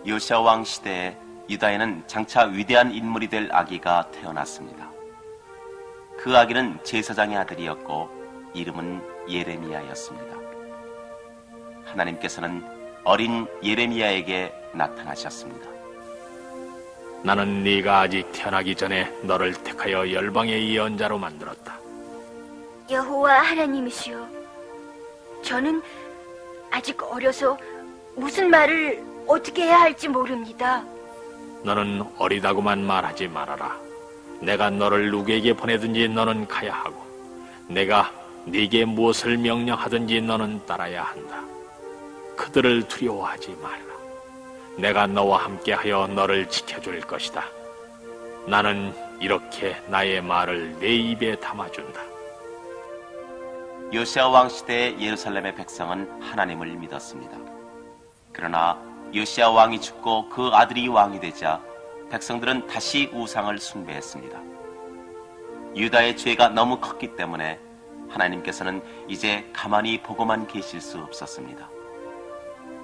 요시아 왕 시대에 유다에는 장차 위대한 인물이 될 아기가 태어났습니다. 그 아기는 제사장의 아들이었고 이름은 예레미야였습니다. 하나님께서는 어린 예레미야에게 나타나셨습니다. 나는 네가 아직 태어나기 전에 너를 택하여 열방의 예언자로 만들었다. 여호와 하나님이시여, 저는 아직 어려서 무슨 말을 어떻게 해야 할지 모릅니다. 너는 어리다고만 말하지 말아라. 내가 너를 누구에게 보내든지 너는 가야 하고 내가 네게 무엇을 명령하든지 너는 따라야 한다. 그들을 두려워하지 말라. 내가 너와 함께하여 너를 지켜줄 것이다. 나는 이렇게 나의 말을 내 입에 담아준다. 요시아 왕 시대의 예루살렘의 백성은 하나님을 믿었습니다. 그러나 요시아 왕이 죽고 그 아들이 왕이 되자 백성들은 다시 우상을 숭배했습니다. 유다의 죄가 너무 컸기 때문에 하나님께서는 이제 가만히 보고만 계실 수 없었습니다.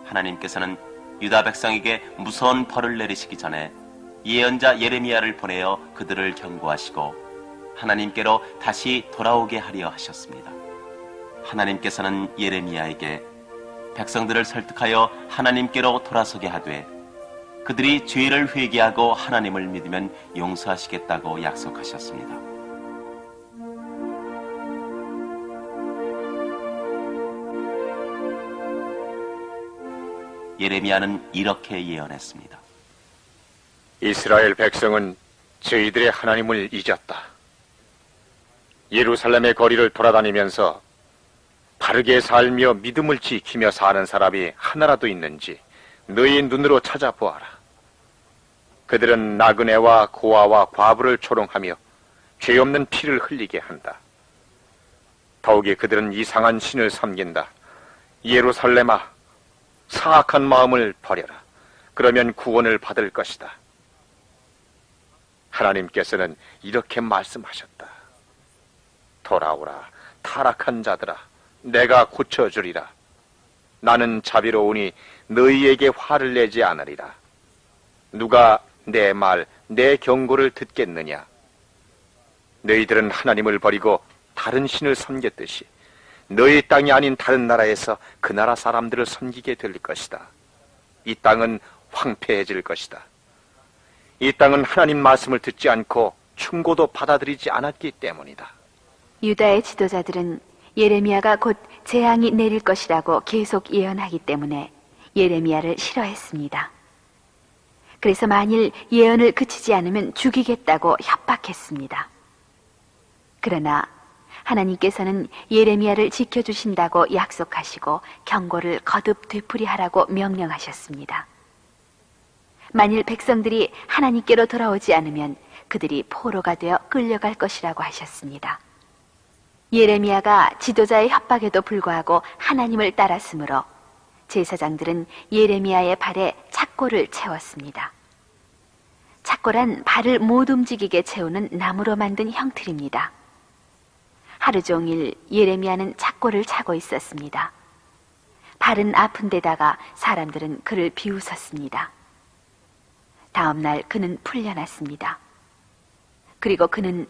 하나님께서는 유다 백성에게 무서운 벌을 내리시기 전에 예언자 예레미야를 보내어 그들을 경고하시고 하나님께로 다시 돌아오게 하려 하셨습니다. 하나님께서는 예레미야에게 백성들을 설득하여 하나님께로 돌아서게 하되 그들이 죄를 회개하고 하나님을 믿으면 용서하시겠다고 약속하셨습니다. 예레미야는 이렇게 예언했습니다. 이스라엘 백성은 저희들의 하나님을 잊었다. 예루살렘의 거리를 돌아다니면서 바르게 살며 믿음을 지키며 사는 사람이 하나라도 있는지 너희 눈으로 찾아보아라. 그들은 나그네와 고아와 과부를 조롱하며 죄 없는 피를 흘리게 한다. 더욱이 그들은 이상한 신을 섬긴다. 예루살렘아, 사악한 마음을 버려라. 그러면 구원을 받을 것이다. 하나님께서는 이렇게 말씀하셨다. 돌아오라, 타락한 자들아, 내가 고쳐주리라. 나는 자비로우니 너희에게 화를 내지 않으리라. 누가 내 말, 내 경고를 듣겠느냐? 너희들은 하나님을 버리고 다른 신을 섬겼듯이 너희 땅이 아닌 다른 나라에서 그 나라 사람들을 섬기게 될 것이다. 이 땅은 황폐해질 것이다. 이 땅은 하나님 말씀을 듣지 않고 충고도 받아들이지 않았기 때문이다. 유다의 지도자들은 예레미야가 곧 재앙이 내릴 것이라고 계속 예언하기 때문에 예레미야를 싫어했습니다. 그래서 만일 예언을 그치지 않으면 죽이겠다고 협박했습니다. 그러나 하나님께서는 예레미야를 지켜주신다고 약속하시고 경고를 거듭 되풀이하라고 명령하셨습니다. 만일 백성들이 하나님께로 돌아오지 않으면 그들이 포로가 되어 끌려갈 것이라고 하셨습니다. 예레미야가 지도자의 협박에도 불구하고 하나님을 따랐으므로 제사장들은 예레미야의 발에 착고를 채웠습니다. 착고란 발을 못 움직이게 채우는 나무로 만든 형틀입니다. 하루 종일 예레미야는 착고를 차고 있었습니다. 발은 아픈 데다가 사람들은 그를 비웃었습니다. 다음 날 그는 풀려났습니다. 그리고 그는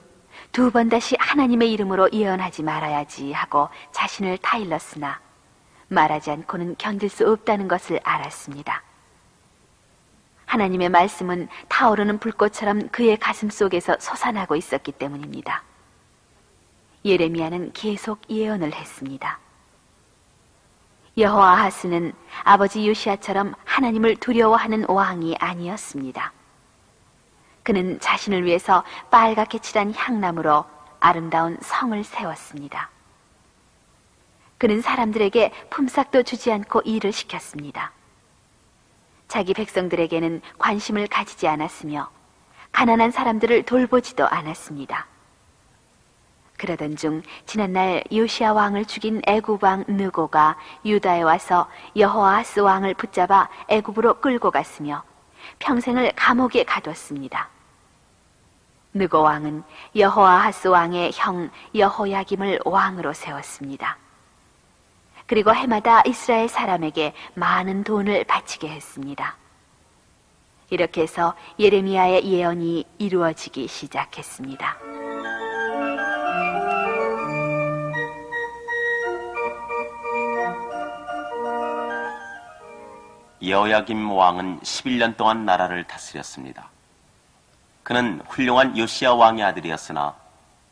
두 번 다시 하나님의 이름으로 예언하지 말아야지 하고 자신을 타일렀으나 말하지 않고는 견딜 수 없다는 것을 알았습니다. 하나님의 말씀은 타오르는 불꽃처럼 그의 가슴 속에서 솟아나고 있었기 때문입니다. 예레미야는 계속 예언을 했습니다. 여호아하스는 아버지 요시아처럼 하나님을 두려워하는 왕이 아니었습니다. 그는 자신을 위해서 빨갛게 칠한 향나무로 아름다운 성을 세웠습니다. 그는 사람들에게 품삯도 주지 않고 일을 시켰습니다. 자기 백성들에게는 관심을 가지지 않았으며 가난한 사람들을 돌보지도 않았습니다. 그러던 중 지난날 요시아 왕을 죽인 애굽 왕 느고가 유다에 와서 여호아하스 왕을 붙잡아 애굽으로 끌고 갔으며 평생을 감옥에 가뒀습니다. 느고 왕은 여호아하스 왕의 형 여호야김을 왕으로 세웠습니다. 그리고 해마다 이스라엘 사람에게 많은 돈을 바치게 했습니다. 이렇게 해서 예레미야의 예언이 이루어지기 시작했습니다. 여호야김 왕은 11년 동안 나라를 다스렸습니다. 그는 훌륭한 요시야 왕의 아들이었으나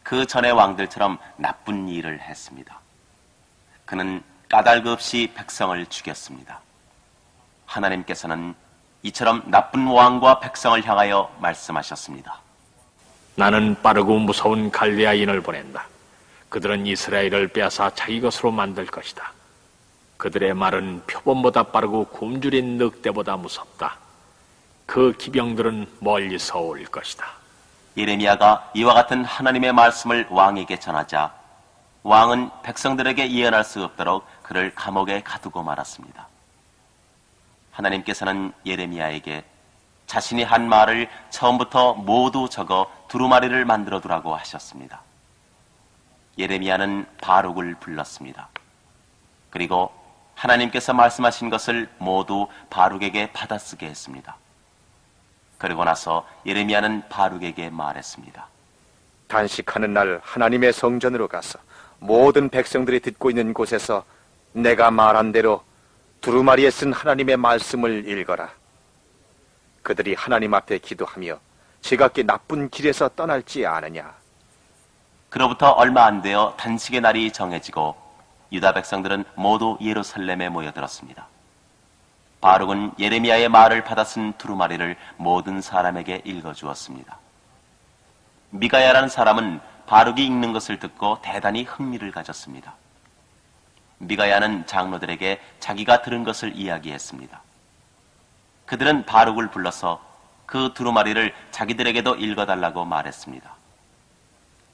그 전의 왕들처럼 나쁜 일을 했습니다. 그는 까닭 없이 백성을 죽였습니다. 하나님께서는 이처럼 나쁜 왕과 백성을 향하여 말씀하셨습니다. 나는 빠르고 무서운 갈대아인을 보낸다. 그들은 이스라엘을 빼앗아 자기 것으로 만들 것이다. 그들의 말은 표범보다 빠르고 굶주린 늑대보다 무섭다. 그 기병들은 멀리서 올 것이다. 예레미야가 이와 같은 하나님의 말씀을 왕에게 전하자 왕은 백성들에게 예언할 수 없도록 그를 감옥에 가두고 말았습니다. 하나님께서는 예레미야에게 자신이 한 말을 처음부터 모두 적어 두루마리를 만들어 두라고 하셨습니다. 예레미야는 바룩을 불렀습니다. 그리고 하나님께서 말씀하신 것을 모두 바룩에게 받아쓰게 했습니다. 그리고 나서 예레미야는 바룩에게 말했습니다. 단식하는 날 하나님의 성전으로 가서 모든 백성들이 듣고 있는 곳에서 내가 말한 대로 두루마리에 쓴 하나님의 말씀을 읽어라. 그들이 하나님 앞에 기도하며 지각게 나쁜 길에서 떠날지 않으냐. 그로부터 얼마 안 되어 단식의 날이 정해지고 유다 백성들은 모두 예루살렘에 모여들었습니다. 바룩은 예레미야의 말을 받아 쓴 두루마리를 모든 사람에게 읽어주었습니다. 미가야라는 사람은 바룩이 읽는 것을 듣고 대단히 흥미를 가졌습니다. 미가야는 장로들에게 자기가 들은 것을 이야기했습니다. 그들은 바룩을 불러서 그 두루마리를 자기들에게도 읽어달라고 말했습니다.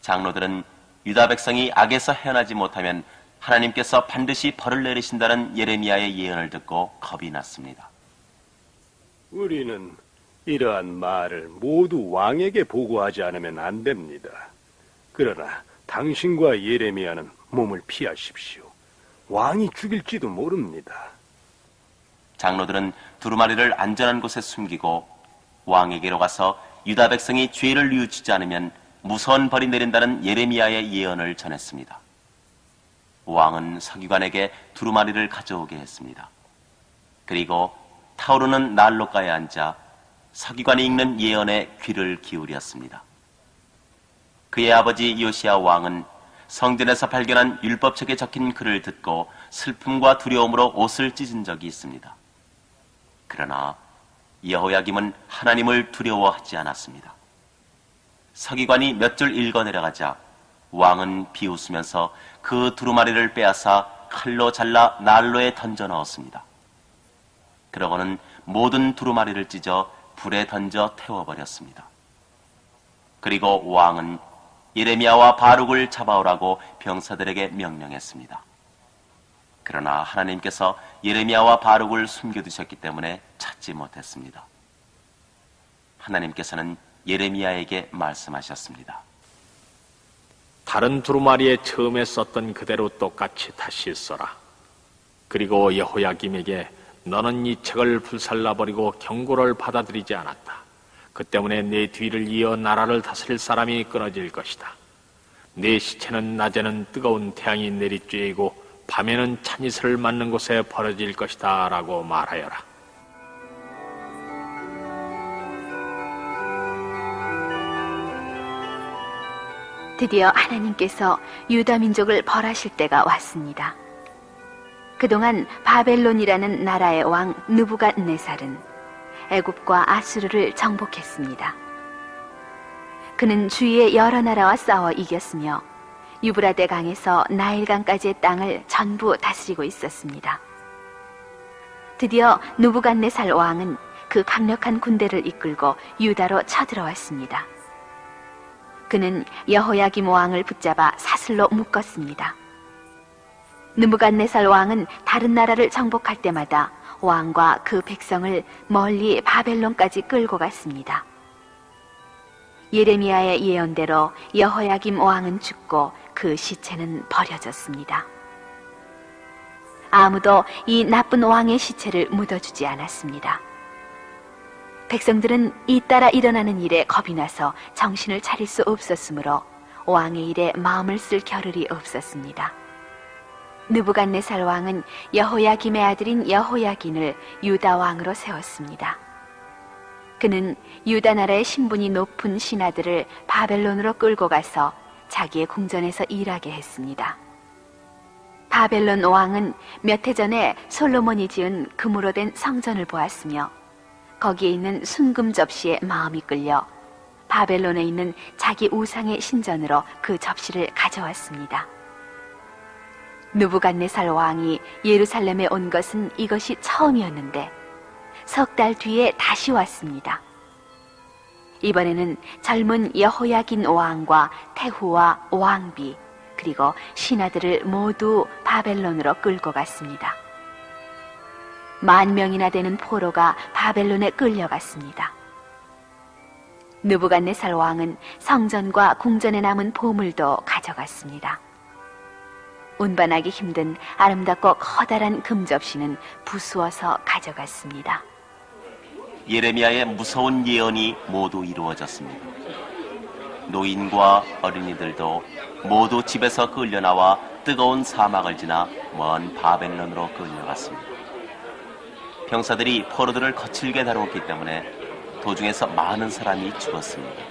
장로들은 유다 백성이 악에서 헤어나지 못하면 하나님께서 반드시 벌을 내리신다는 예레미야의 예언을 듣고 겁이 났습니다. 우리는 이러한 말을 모두 왕에게 보고하지 않으면 안 됩니다. 그러나 당신과 예레미야는 몸을 피하십시오. 왕이 죽일지도 모릅니다. 장로들은 두루마리를 안전한 곳에 숨기고 왕에게로 가서 유다 백성이 죄를 뉘우치지 않으면 무서운 벌이 내린다는 예레미야의 예언을 전했습니다. 왕은 서기관에게 두루마리를 가져오게 했습니다. 그리고 타오르는 난로가에 앉아 서기관이 읽는 예언에 귀를 기울였습니다. 그의 아버지 요시야 왕은 성전에서 발견한 율법책에 적힌 글을 듣고 슬픔과 두려움으로 옷을 찢은 적이 있습니다. 그러나 여호야김은 하나님을 두려워하지 않았습니다. 서기관이 몇 줄 읽어 내려가자 왕은 비웃으면서 그 두루마리를 빼앗아 칼로 잘라 난로에 던져 넣었습니다. 그러고는 모든 두루마리를 찢어 불에 던져 태워버렸습니다. 그리고 왕은 예레미야와 바룩을 잡아오라고 병사들에게 명령했습니다. 그러나 하나님께서 예레미야와 바룩을 숨겨두셨기 때문에 찾지 못했습니다. 하나님께서는 예레미야에게 말씀하셨습니다. 다른 두루마리에 처음에 썼던 그대로 똑같이 다시 써라. 그리고 여호야김에게 너는 이 책을 불살라버리고 경고를 받아들이지 않았다. 그 때문에 네 뒤를 이어 나라를 다스릴 사람이 끊어질 것이다. 네 시체는 낮에는 뜨거운 태양이 내리쬐이고 밤에는 찬이슬을 맞는 곳에 버려질 것이다 라고 말하여라. 드디어 하나님께서 유다 민족을 벌하실 때가 왔습니다. 그동안 바벨론이라는 나라의 왕 느부갓네살은 애굽과 아수르를 정복했습니다. 그는 주위의 여러 나라와 싸워 이겼으며 유브라데 강에서 나일강까지의 땅을 전부 다스리고 있었습니다. 드디어 느부갓네살 왕은 그 강력한 군대를 이끌고 유다로 쳐들어왔습니다. 그는 여호야김 왕을 붙잡아 사슬로 묶었습니다. 느부갓네살 왕은 다른 나라를 정복할 때마다 왕과 그 백성을 멀리 바벨론까지 끌고 갔습니다. 예레미야의 예언대로 여호야김 왕은 죽고 그 시체는 버려졌습니다. 아무도 이 나쁜 왕의 시체를 묻어주지 않았습니다. 백성들은 잇따라 일어나는 일에 겁이 나서 정신을 차릴 수 없었으므로 왕의 일에 마음을 쓸 겨를이 없었습니다. 느부갓네살 왕은 여호야김의 아들인 여호야긴을 유다 왕으로 세웠습니다. 그는 유다 나라의 신분이 높은 신하들을 바벨론으로 끌고 가서 자기의 궁전에서 일하게 했습니다. 바벨론 왕은 몇 해 전에 솔로몬이 지은 금으로 된 성전을 보았으며 거기에 있는 순금 접시에 마음이 끌려 바벨론에 있는 자기 우상의 신전으로 그 접시를 가져왔습니다. 느부갓네살 왕이 예루살렘에 온 것은 이것이 처음이었는데 석 달 뒤에 다시 왔습니다. 이번에는 젊은 여호야긴 왕과 태후와 왕비 그리고 신하들을 모두 바벨론으로 끌고 갔습니다. 10,000명이나 되는 포로가 바벨론에 끌려갔습니다. 느부갓네살 왕은 성전과 궁전에 남은 보물도 가져갔습니다. 운반하기 힘든 아름답고 커다란 금접시는 부수어서 가져갔습니다. 예레미야의 무서운 예언이 모두 이루어졌습니다. 노인과 어린이들도 모두 집에서 끌려나와 뜨거운 사막을 지나 먼 바벨론으로 끌려갔습니다. 병사들이 포로들을 거칠게 다루었기 때문에 도중에서 많은 사람이 죽었습니다.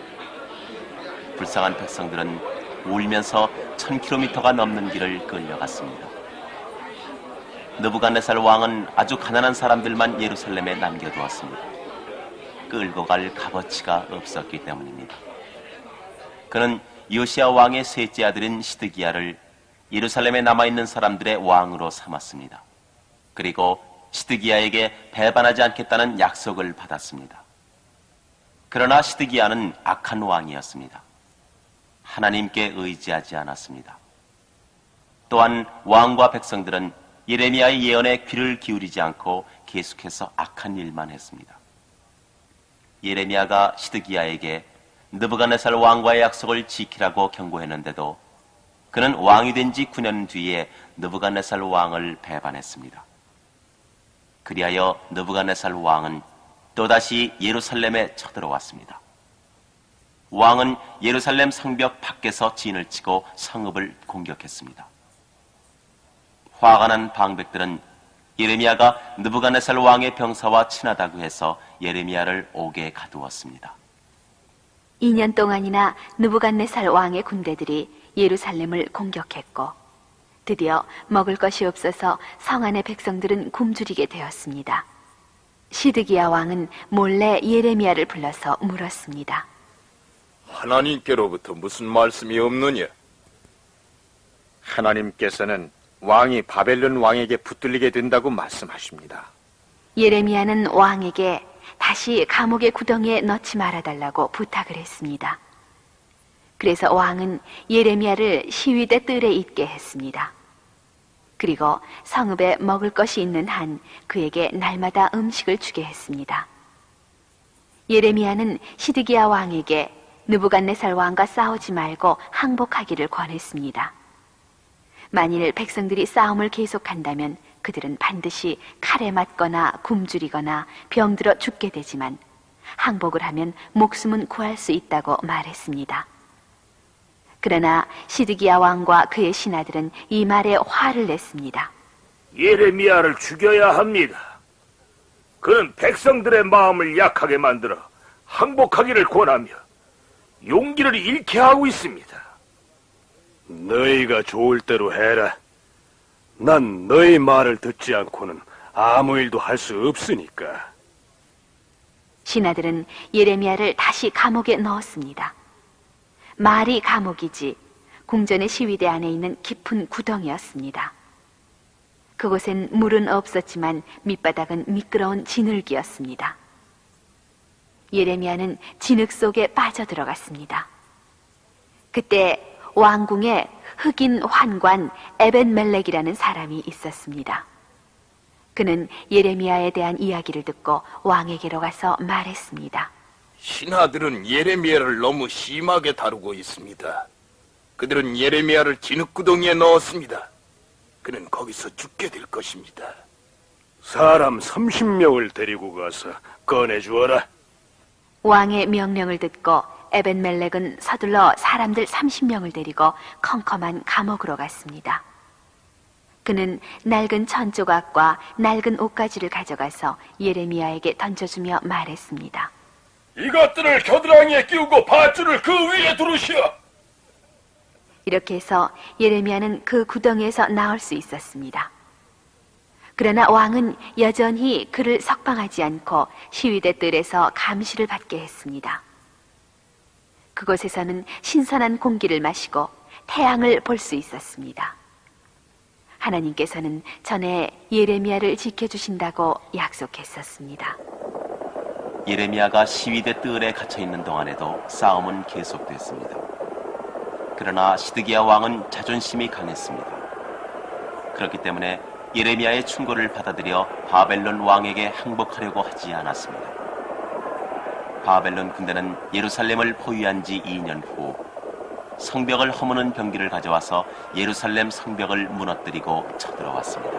불쌍한 백성들은 울면서 1000km가 넘는 길을 끌려갔습니다. 느부갓네살 왕은 아주 가난한 사람들만 예루살렘에 남겨두었습니다. 끌고 갈 값어치가 없었기 때문입니다. 그는 요시야 왕의 셋째 아들인 시드기야를 예루살렘에 남아있는 사람들의 왕으로 삼았습니다. 그리고 시드기야에게 배반하지 않겠다는 약속을 받았습니다. 그러나 시드기야는 악한 왕이었습니다. 하나님께 의지하지 않았습니다. 또한 왕과 백성들은 예레미야의 예언에 귀를 기울이지 않고 계속해서 악한 일만 했습니다. 예레미야가 시드기야에게 느부갓네살 왕과의 약속을 지키라고 경고했는데도 그는 왕이 된 지 9년 뒤에 느부갓네살 왕을 배반했습니다. 그리하여 느부갓네살 왕은 또다시 예루살렘에 쳐들어왔습니다. 왕은 예루살렘 성벽 밖에서 진을 치고 성읍을 공격했습니다. 화가 난 방백들은 예레미야가 느부갓네살 왕의 병사와 친하다고 해서 예레미야를 옥에 가두었습니다. 2년 동안이나 느부갓네살 왕의 군대들이 예루살렘을 공격했고 드디어 먹을 것이 없어서 성 안의 백성들은 굶주리게 되었습니다. 시드기야 왕은 몰래 예레미야를 불러서 물었습니다. 하나님께로부터 무슨 말씀이 없느냐? 하나님께서는 왕이 바벨론 왕에게 붙들리게 된다고 말씀하십니다. 예레미야는 왕에게 다시 감옥의 구덩이에 넣지 말아달라고 부탁을 했습니다. 그래서 왕은 예레미야를 시위대 뜰에 있게 했습니다. 그리고 성읍에 먹을 것이 있는 한 그에게 날마다 음식을 주게 했습니다. 예레미야는 시드기야 왕에게 느부갓네살 왕과 싸우지 말고 항복하기를 권했습니다. 만일 백성들이 싸움을 계속한다면 그들은 반드시 칼에 맞거나 굶주리거나 병들어 죽게 되지만 항복을 하면 목숨은 구할 수 있다고 말했습니다. 그러나 시드기야 왕과 그의 신하들은 이 말에 화를 냈습니다. 예레미야를 죽여야 합니다. 그는 백성들의 마음을 약하게 만들어 항복하기를 권하며 용기를 잃게 하고 있습니다. 너희가 좋을 대로 해라. 난 너희 말을 듣지 않고는 아무 일도 할 수 없으니까. 신하들은 예레미야를 다시 감옥에 넣었습니다. 말이 감옥이지 궁전의 시위대 안에 있는 깊은 구덩이였습니다. 그곳엔 물은 없었지만 밑바닥은 미끄러운 진흙이었습니다. 예레미야는 진흙 속에 빠져들어갔습니다. 그때 왕궁에 흑인 환관 에벤멜렉이라는 사람이 있었습니다. 그는 예레미야에 대한 이야기를 듣고 왕에게로 가서 말했습니다. 신하들은 예레미야를 너무 심하게 다루고 있습니다. 그들은 예레미야를 진흙구덩이에 넣었습니다. 그는 거기서 죽게 될 것입니다. 사람 30명을 데리고 가서 꺼내주어라. 왕의 명령을 듣고 에벤멜렉은 서둘러 사람들 30명을 데리고 컴컴한 감옥으로 갔습니다. 그는 낡은 천조각과 낡은 옷가지를 가져가서 예레미야에게 던져주며 말했습니다. 이것들을 겨드랑이에 끼우고 밧줄을 그 위에 두르시오. 이렇게 해서 예레미야는 그 구덩이에서 나올 수 있었습니다. 그러나 왕은 여전히 그를 석방하지 않고 시위대 뜰에서 감시를 받게 했습니다. 그곳에서는 신선한 공기를 마시고 태양을 볼 수 있었습니다. 하나님께서는 전에 예레미야를 지켜주신다고 약속했었습니다. 예레미야가 시위대 뜰에 갇혀 있는 동안에도 싸움은 계속됐습니다. 그러나 시드기야 왕은 자존심이 강했습니다. 그렇기 때문에 예레미야의 충고를 받아들여 바벨론 왕에게 항복하려고 하지 않았습니다. 바벨론 군대는 예루살렘을 포위한 지 2년 후 성벽을 허무는 병기를 가져와서 예루살렘 성벽을 무너뜨리고 쳐들어왔습니다.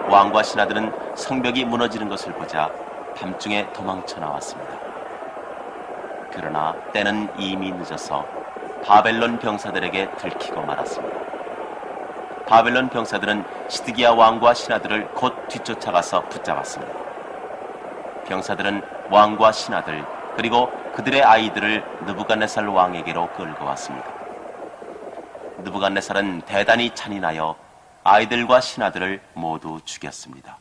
왕과 신하들은 성벽이 무너지는 것을 보자 밤중에 도망쳐 나왔습니다. 그러나 때는 이미 늦어서 바벨론 병사들에게 들키고 말았습니다. 바벨론 병사들은 시드기야 왕과 신하들을 곧 뒤쫓아가서 붙잡았습니다. 병사들은 왕과 신하들 그리고 그들의 아이들을 느부갓네살 왕에게로 끌고 왔습니다. 느부갓네살은 대단히 잔인하여 아이들과 신하들을 모두 죽였습니다.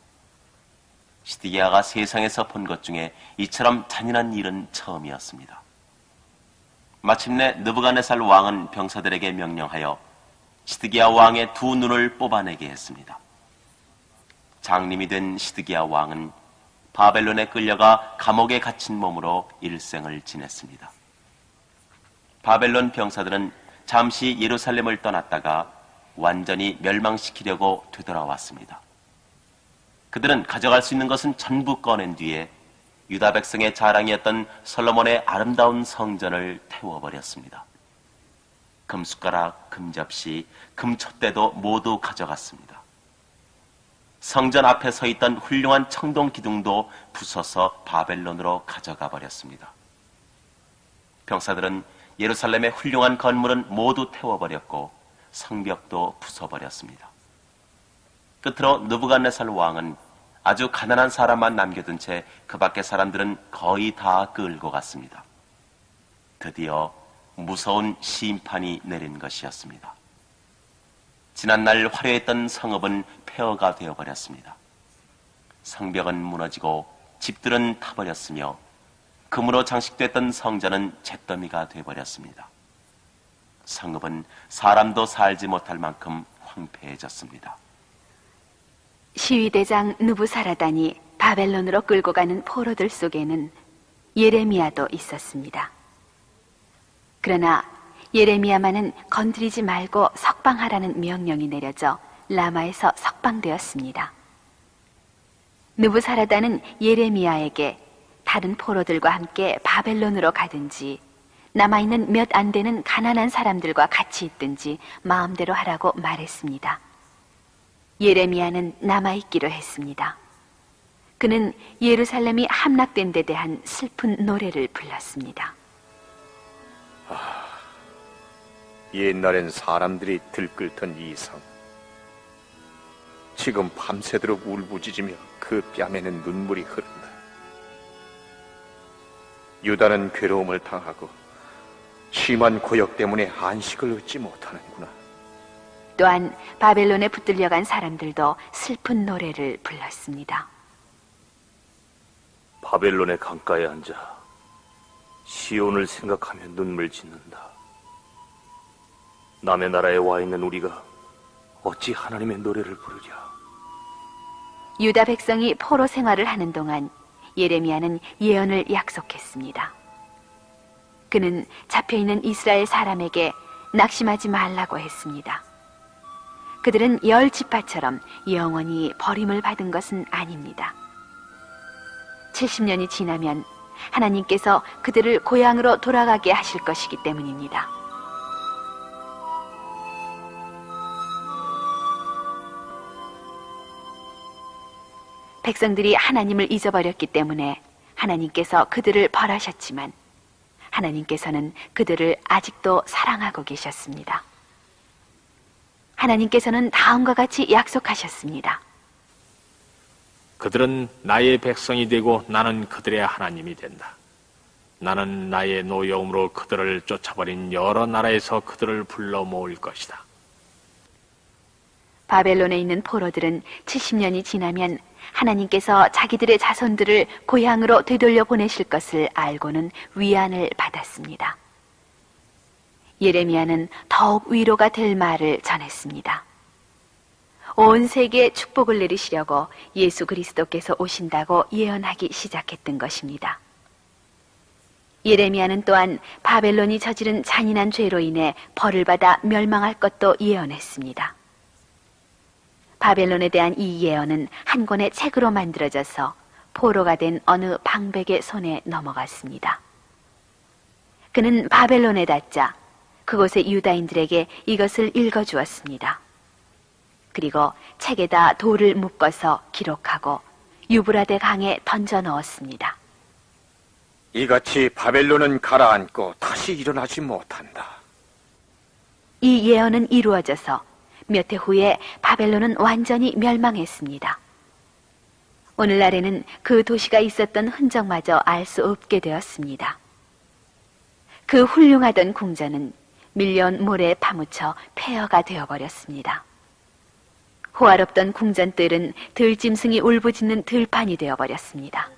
시드기야가 세상에서 본 것 중에 이처럼 잔인한 일은 처음이었습니다. 마침내 느부갓네살 왕은 병사들에게 명령하여 시드기야 왕의 두 눈을 뽑아내게 했습니다. 장님이 된 시드기야 왕은 바벨론에 끌려가 감옥에 갇힌 몸으로 일생을 지냈습니다. 바벨론 병사들은 잠시 예루살렘을 떠났다가 완전히 멸망시키려고 되돌아왔습니다. 그들은 가져갈 수 있는 것은 전부 꺼낸 뒤에 유다 백성의 자랑이었던 솔로몬의 아름다운 성전을 태워버렸습니다. 금숟가락, 금접시, 금촛대도 모두 가져갔습니다. 성전 앞에 서 있던 훌륭한 청동 기둥도 부숴서 바벨론으로 가져가 버렸습니다. 병사들은 예루살렘의 훌륭한 건물은 모두 태워버렸고 성벽도 부숴버렸습니다. 끝으로 느부갓네살 왕은 아주 가난한 사람만 남겨둔 채 그 밖의 사람들은 거의 다 끌고 갔습니다. 드디어 무서운 심판이 내린 것이었습니다. 지난날 화려했던 성읍은 폐허가 되어버렸습니다. 성벽은 무너지고 집들은 타버렸으며 금으로 장식됐던 성전은 잿더미가 되어버렸습니다. 성읍은 사람도 살지 못할 만큼 황폐해졌습니다. 시위대장 느부사라단이 바벨론으로 끌고 가는 포로들 속에는 예레미야도 있었습니다. 그러나 예레미야만은 건드리지 말고 석방하라는 명령이 내려져 라마에서 석방되었습니다. 느부사라단은 예레미야에게 다른 포로들과 함께 바벨론으로 가든지 남아있는 몇 안 되는 가난한 사람들과 같이 있든지 마음대로 하라고 말했습니다. 예레미야는 남아있기로 했습니다. 그는 예루살렘이 함락된 데 대한 슬픈 노래를 불렀습니다. 옛날엔 사람들이 들끓던 이 성, 지금 밤새도록 울부짖으며 그 뺨에는 눈물이 흐른다. 유다는 괴로움을 당하고 심한 고역 때문에 안식을 얻지 못하는구나. 또한 바벨론에 붙들려간 사람들도 슬픈 노래를 불렀습니다. 바벨론의 강가에 앉아 시온을 생각하며 눈물 짓는다. 남의 나라에 와 있는 우리가 어찌 하나님의 노래를 부르랴. 유다 백성이 포로 생활을 하는 동안 예레미야는 예언을 약속했습니다. 그는 잡혀있는 이스라엘 사람에게 낙심하지 말라고 했습니다. 그들은 열지파처럼 영원히 버림을 받은 것은 아닙니다. 70년이 지나면 하나님께서 그들을 고향으로 돌아가게 하실 것이기 때문입니다. 백성들이 하나님을 잊어버렸기 때문에 하나님께서 그들을 벌하셨지만 하나님께서는 그들을 아직도 사랑하고 계셨습니다. 하나님께서는 다음과 같이 약속하셨습니다. 그들은 나의 백성이 되고 나는 그들의 하나님이 된다. 나는 나의 노여움으로 그들을 쫓아버린 여러 나라에서 그들을 불러 모을 것이다. 바벨론에 있는 포로들은 70년이 지나면 하나님께서 자기들의 자손들을 고향으로 되돌려 보내실 것을 알고는 위안을 받았습니다. 예레미야는 더욱 위로가 될 말을 전했습니다. 온 세계에 축복을 내리시려고 예수 그리스도께서 오신다고 예언하기 시작했던 것입니다. 예레미야는 또한 바벨론이 저지른 잔인한 죄로 인해 벌을 받아 멸망할 것도 예언했습니다. 바벨론에 대한 이 예언은 한 권의 책으로 만들어져서 포로가 된 어느 방백의 손에 넘어갔습니다. 그는 바벨론에 닿자 그곳의 유다인들에게 이것을 읽어주었습니다. 그리고 책에다 돌을 묶어서 기록하고 유브라데 강에 던져 넣었습니다. 이같이 바벨론은 가라앉고 다시 일어나지 못한다. 이 예언은 이루어져서 몇 해 후에 바벨론은 완전히 멸망했습니다. 오늘날에는 그 도시가 있었던 흔적마저 알 수 없게 되었습니다. 그 훌륭하던 궁전은 밀려온 모래에 파묻혀 폐허가 되어버렸습니다. 호화롭던 궁전들은 들짐승이 울부짖는 들판이 되어버렸습니다.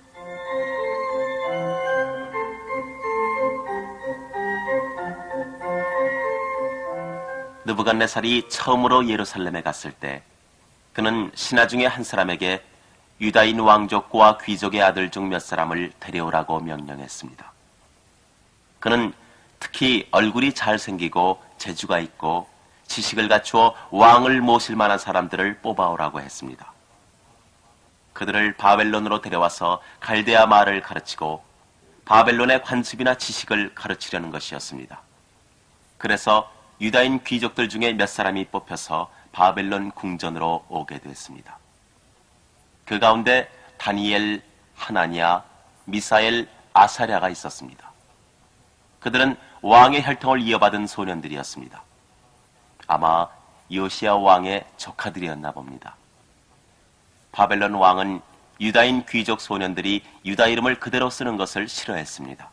느부갓네살이 처음으로 예루살렘에 갔을 때 그는 신하 중에 한 사람에게 유다인 왕족과 귀족의 아들 중 몇 사람을 데려오라고 명령했습니다. 그는 특히 얼굴이 잘생기고 재주가 있고 지식을 갖추어 왕을 모실 만한 사람들을 뽑아오라고 했습니다. 그들을 바벨론으로 데려와서 갈대아 말을 가르치고 바벨론의 관습이나 지식을 가르치려는 것이었습니다. 그래서 유다인 귀족들 중에 몇 사람이 뽑혀서 바벨론 궁전으로 오게 됐습니다. 그 가운데 다니엘, 하나니아, 미사엘, 아사랴가 있었습니다. 그들은 왕의 혈통을 이어받은 소년들이었습니다. 아마 요시야 왕의 조카들이었나 봅니다. 바벨론 왕은 유다인 귀족 소년들이 유다 이름을 그대로 쓰는 것을 싫어했습니다.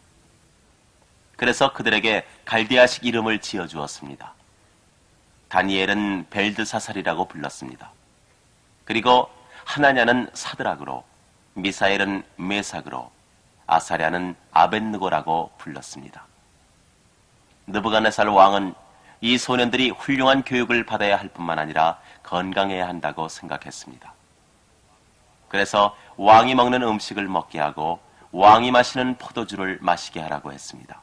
그래서 그들에게 갈대아식 이름을 지어주었습니다. 다니엘은 벨드사살이라고 불렀습니다. 그리고 하나냐는 사드락으로, 미사엘은 메삭으로, 아사랴는 아벳느고라고 불렀습니다. 느부갓네살 왕은 이 소년들이 훌륭한 교육을 받아야 할 뿐만 아니라 건강해야 한다고 생각했습니다. 그래서 왕이 먹는 음식을 먹게 하고 왕이 마시는 포도주를 마시게 하라고 했습니다.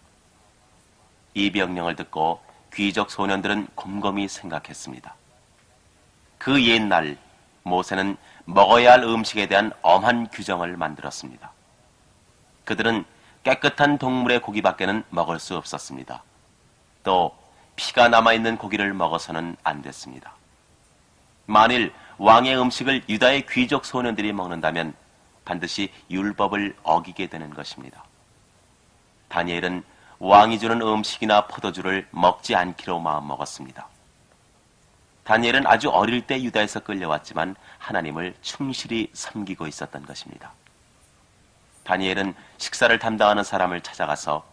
이 명령을 듣고 귀족 소년들은 곰곰이 생각했습니다. 그 옛날 모세는 먹어야 할 음식에 대한 엄한 규정을 만들었습니다. 그들은 깨끗한 동물의 고기밖에는 먹을 수 없었습니다. 또 피가 남아있는 고기를 먹어서는 안 됐습니다. 만일 왕의 음식을 유다의 귀족 소년들이 먹는다면 반드시 율법을 어기게 되는 것입니다. 다니엘은 왕이 주는 음식이나 포도주를 먹지 않기로 마음먹었습니다. 다니엘은 아주 어릴 때 유다에서 끌려왔지만 하나님을 충실히 섬기고 있었던 것입니다. 다니엘은 식사를 담당하는 사람을 찾아가서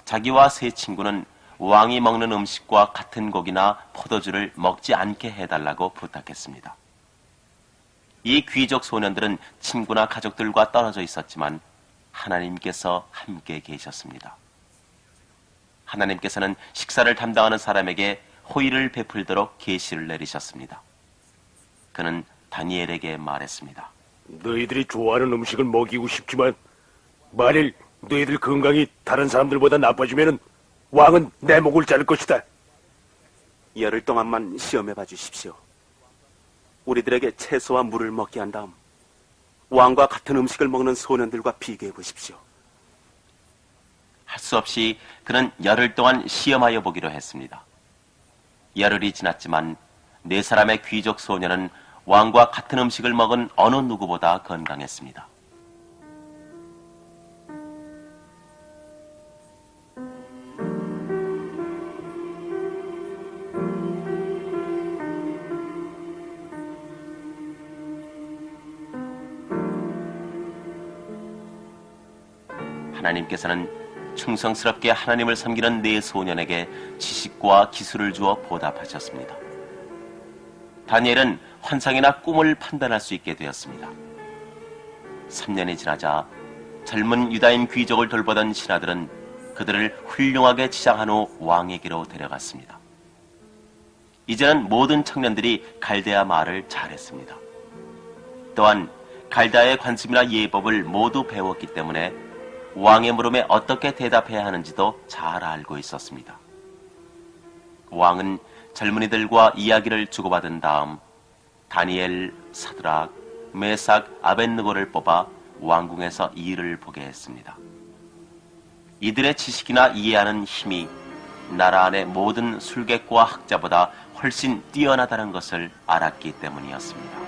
자기와 세 친구는 왕이 먹는 음식과 같은 고기나 포도주를 먹지 않게 해달라고 부탁했습니다. 이 귀족 소년들은 친구나 가족들과 떨어져 있었지만 하나님께서 함께 계셨습니다. 하나님께서는 식사를 담당하는 사람에게 호의를 베풀도록 계시를 내리셨습니다. 그는 다니엘에게 말했습니다. 너희들이 좋아하는 음식을 먹이고 싶지만 만일 너희들 건강이 다른 사람들보다 나빠지면은 왕은 내 목을 자를 것이다. 열흘 동안만 시험해봐 주십시오. 우리들에게 채소와 물을 먹게 한 다음 왕과 같은 음식을 먹는 소년들과 비교해 보십시오. 할 수 없이 그는 열흘 동안 시험하여 보기로 했습니다. 열흘이 지났지만 네 사람의 귀족 소년은 왕과 같은 음식을 먹은 어느 누구보다 건강했습니다. 하나님께서는 충성스럽게 하나님을 섬기는 네 소년에게 지식과 기술을 주어 보답하셨습니다. 다니엘은 환상이나 꿈을 판단할 수 있게 되었습니다. 3년이 지나자 젊은 유다인 귀족을 돌보던 신하들은 그들을 훌륭하게 치장한 후 왕에게로 데려갔습니다. 이제는 모든 청년들이 갈대아 말을 잘했습니다. 또한 갈대아의 관습이나 예법을 모두 배웠기 때문에 왕의 물음에 어떻게 대답해야 하는지도 잘 알고 있었습니다. 왕은 젊은이들과 이야기를 주고받은 다음 다니엘, 사드락, 메삭, 아벳느고를 뽑아 왕궁에서 일을 보게 했습니다. 이들의 지식이나 이해하는 힘이 나라 안의 모든 술객과 학자보다 훨씬 뛰어나다는 것을 알았기 때문이었습니다.